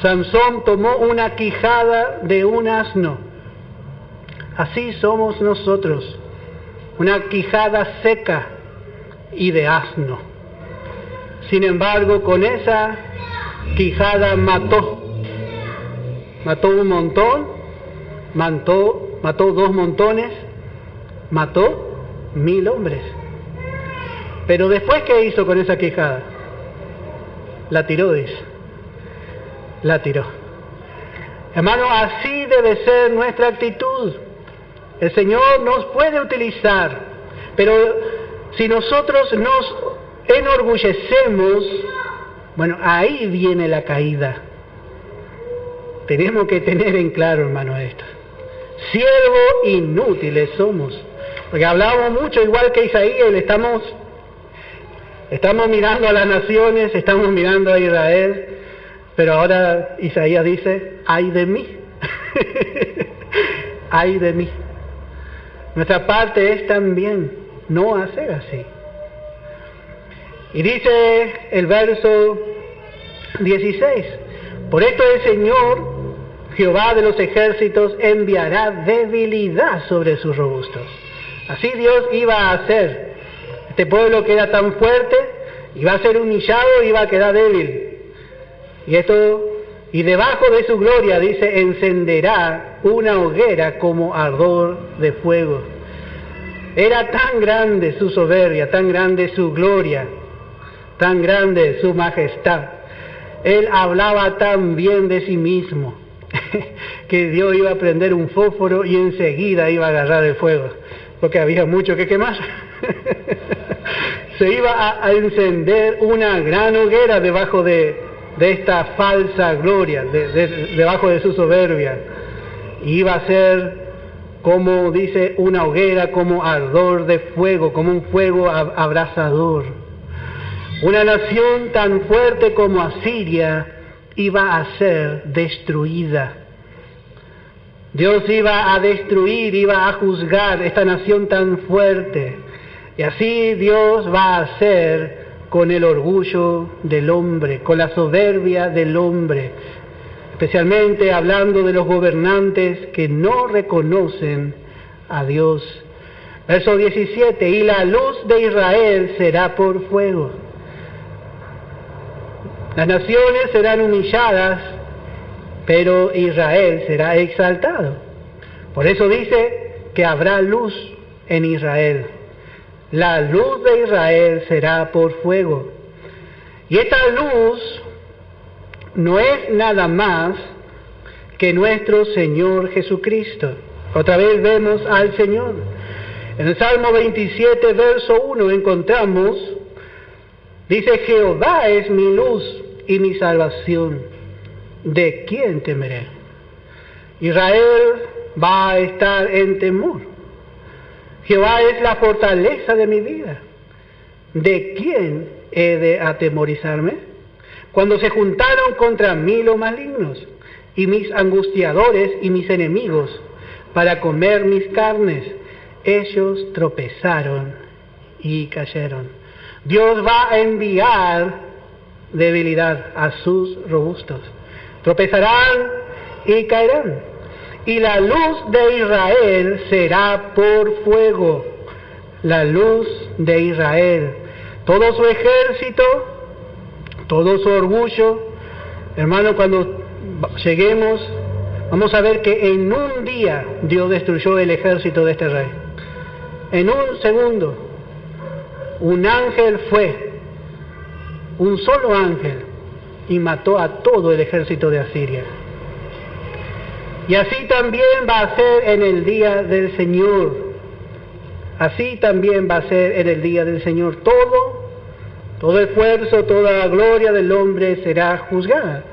Sansón tomó una quijada de un asno. Así somos nosotros, una quijada seca y de asno. Sin embargo, con esa quijada mató un montón, mató dos montones, mató 1.000 hombres. Pero después, ¿qué hizo con esa quijada? La tiró, dice. La tiró. Hermano, así debe ser nuestra actitud. El Señor nos puede utilizar, pero si nosotros nos enorgullecemos, bueno, ahí viene la caída. Tenemos que tener en claro, hermano, esto. Siervos inútiles somos. Porque hablamos mucho, igual que Isaías, estamos mirando a las naciones, estamos mirando a Israel, pero ahora Isaías dice, ¡ay de mí! ¡Ay de mí! Nuestra parte es también no hacer así. Y dice el verso 16, por esto el Señor, Jehová de los ejércitos, enviará debilidad sobre sus robustos. Así Dios iba a hacer. Este pueblo que era tan fuerte, iba a ser humillado, iba a quedar débil. Y debajo de su gloria, dice, encenderá una hoguera como ardor de fuego. Era tan grande su soberbia, tan grande su gloria, tan grande su majestad. Él hablaba tan bien de sí mismo, que Dios iba a prender un fósforo y enseguida iba a agarrar el fuego, porque había mucho que quemar. Se iba a encender una gran hoguera debajo de esta falsa gloria, debajo de su soberbia. Y iba a ser, como dice, una hoguera como ardor de fuego, como un fuego abrasador. Una nación tan fuerte como Asiria iba a ser destruida. Dios iba a destruir, iba a juzgar esta nación tan fuerte. Y así Dios va a hacer con el orgullo del hombre, con la soberbia del hombre, especialmente hablando de los gobernantes que no reconocen a Dios. Verso 17, y la luz de Israel será por fuego. Las naciones serán humilladas, pero Israel será exaltado. Por eso dice que habrá luz en Israel. La luz de Israel será por fuego. Y esta luz no es nada más que nuestro Señor Jesucristo. Otra vez vemos al Señor. En el Salmo 27, verso 1 encontramos, dice, Jehová es mi luz y mi salvación. ¿De quién temeré? Israel va a estar en temor. Jehová es la fortaleza de mi vida. ¿De quién he de atemorizarme? Cuando se juntaron contra mí los malignos, y mis angustiadores y mis enemigos, para comer mis carnes, ellos tropezaron y cayeron. Dios va a enviar debilidad a sus robustos. Tropezarán y caerán. Y la luz de Israel será por fuego. La luz de Israel. Todo su ejército, todo su orgullo. Hermano, cuando lleguemos, vamos a ver que en un día Dios destruyó el ejército de este rey. En un segundo, un ángel fue, un solo ángel, y mató a todo el ejército de Asiria. Y así también va a ser en el día del Señor. Así también va a ser en el día del Señor. Todo esfuerzo, toda gloria del hombre será juzgada.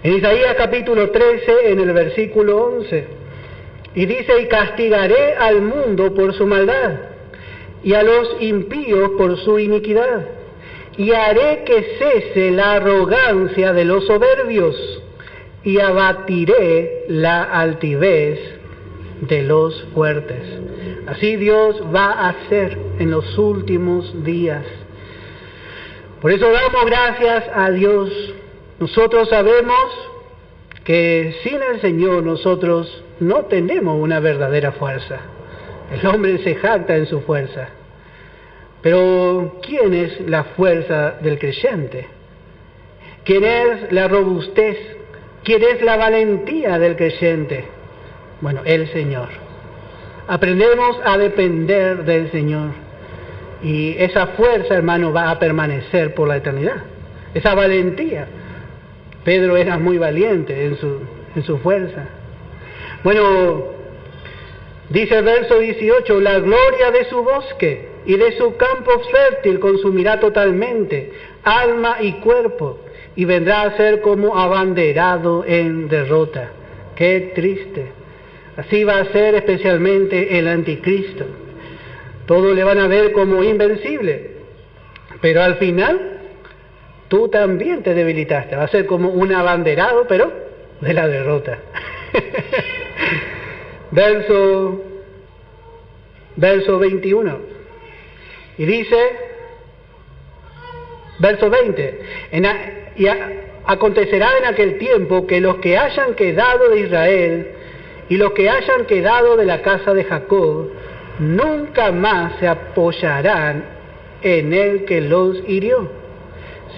En Isaías capítulo 13, en el versículo 11, y dice, y castigaré al mundo por su maldad, y a los impíos por su iniquidad, y haré que cese la arrogancia de los soberbios, y abatiré la altivez de los fuertes. Así Dios va a hacer en los últimos días. Por eso damos gracias a Dios. Nosotros sabemos que sin el Señor nosotros no tenemos una verdadera fuerza. El hombre se jacta en su fuerza. Pero ¿quién es la fuerza del creyente? ¿Quién es la robustez? ¿Quién es la valentía del creyente? Bueno, el Señor. aprendemos a depender del Señor. Y esa fuerza, hermano, va a permanecer por la eternidad. Esa valentía. Pedro era muy valiente en su fuerza. Bueno, dice el verso 18, la gloria de su bosque y de su campo fértil consumirá totalmente, alma y cuerpo, y vendrá a ser como abanderado en derrota. Qué triste. Así va a ser especialmente el anticristo. Todos le van a ver como invencible, pero al final tú también te debilitaste. Va a ser como un abanderado, pero de la derrota. Verso 21. Y dice, verso 20, acontecerá en aquel tiempo que los que hayan quedado de Israel y los que hayan quedado de la casa de Jacob, nunca más se apoyarán en el que los hirió,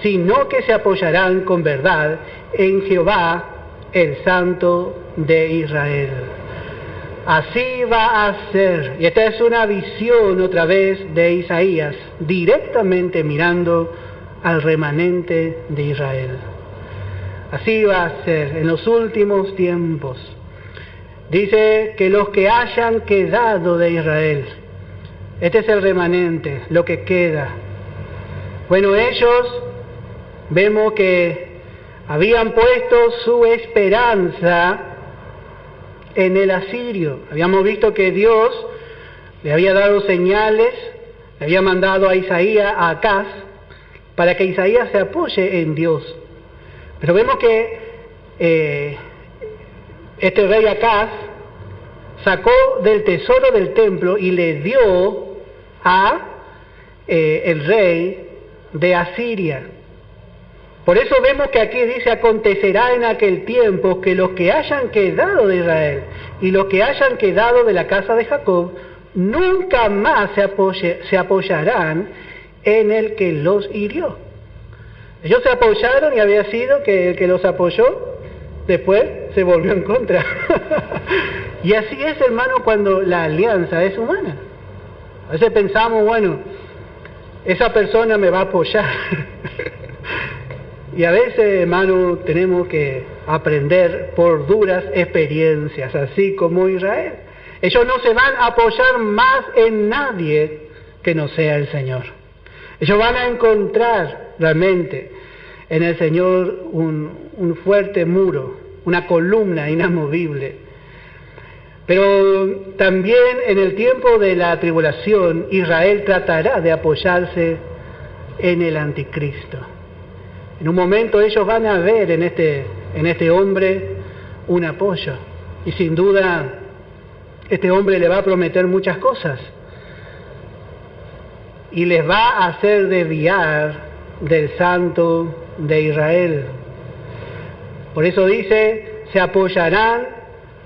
sino que se apoyarán con verdad en Jehová, el Santo de Israel. Así va a ser. Y esta es una visión otra vez de Isaías, directamente mirando al remanente de Israel. Así va a ser en los últimos tiempos. Dice que los que hayan quedado de Israel, este es el remanente, lo que queda. Bueno, ellos vemos que habían puesto su esperanza en el asirio. Habíamos visto que Dios le había dado señales, le había mandado a Isaías, a Acaz, para que Isaías se apoye en Dios. Pero vemos que este rey Acaz sacó del tesoro del templo y le dio a el rey de Asiria. Por eso vemos que aquí dice, acontecerá en aquel tiempo que los que hayan quedado de Israel y los que hayan quedado de la casa de Jacob, nunca más se apoyarán en el que los hirió. Ellos se apoyaron y había sido que el que los apoyó después se volvió en contra. Y así es, hermano, cuando la alianza es humana. A veces pensamos, bueno, esa persona me va a apoyar. Y a veces, hermano, tenemos que aprender por duras experiencias, así como Israel. Ellos no se van a apoyar más en nadie que no sea el Señor. Ellos van a encontrar realmente en el Señor un fuerte muro, una columna inamovible. Pero también en el tiempo de la tribulación, Israel tratará de apoyarse en el anticristo. En un momento ellos van a ver en este hombre un apoyo. Y sin duda, este hombre le va a prometer muchas cosas. Y les va a hacer desviar del Santo de Israel. Por eso dice, se apoyarán,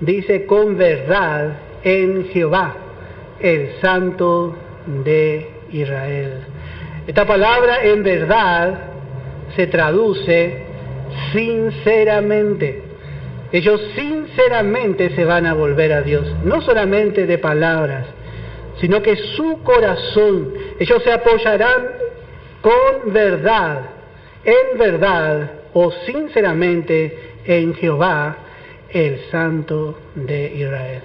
dice, con verdad en Jehová, el Santo de Israel. Esta palabra en verdad se traduce sinceramente. Ellos sinceramente se van a volver a Dios, no solamente de palabras, sino que su corazón, ellos se apoyarán con verdad, en verdad o sinceramente en Jehová, el Santo de Israel.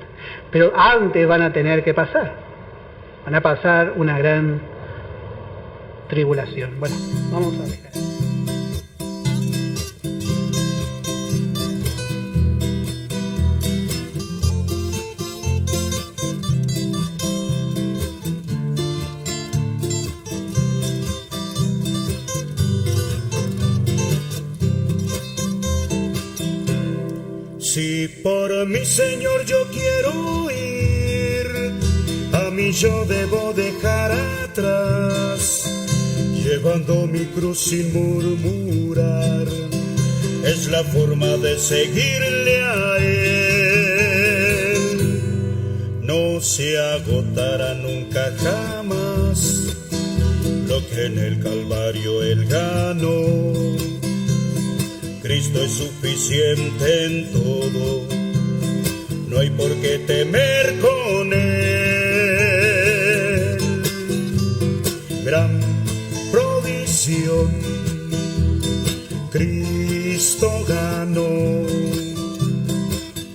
Pero antes van a tener que pasar, van a pasar una gran tribulación. Bueno, vamos a ver. Si por mi Señor yo quiero ir, a mí yo debo dejar atrás, llevando mi cruz sin murmurar, es la forma de seguirle a Él. No se agotará nunca jamás lo que en el Calvario Él ganó. Cristo es suficiente en todo, no hay por qué temer con Él. provisión. Cristo ganó.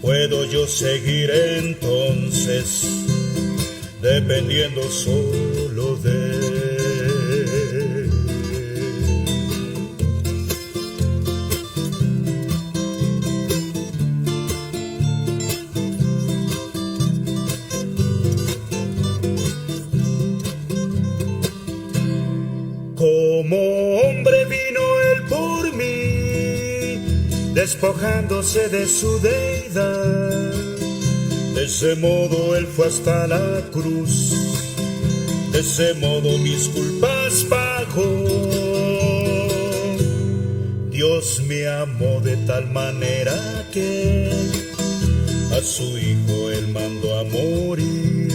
¿Puedo yo seguir entonces dependiendo solo de Él? Como hombre vino Él por mí, despojándose de su deidad. De ese modo Él fue hasta la cruz, de ese modo mis culpas pagó. Dios me amó de tal manera que a su Hijo Él mandó a morir,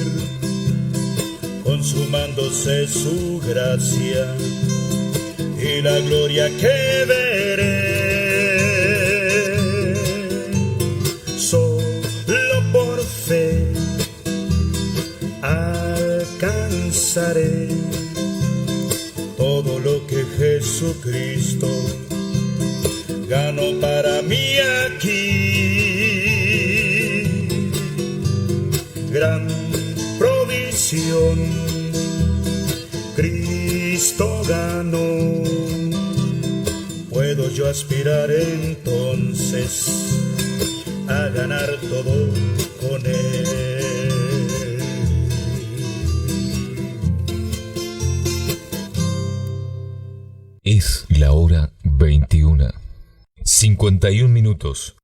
consumándose su gracia y la gloria que veré. Solo por fe alcanzaré todo lo que Jesucristo ganó para mí aquí. Gran provisión Cristo ganó. ¿Puedo yo aspirar entonces a ganar todo con Él? Es la hora 21:51.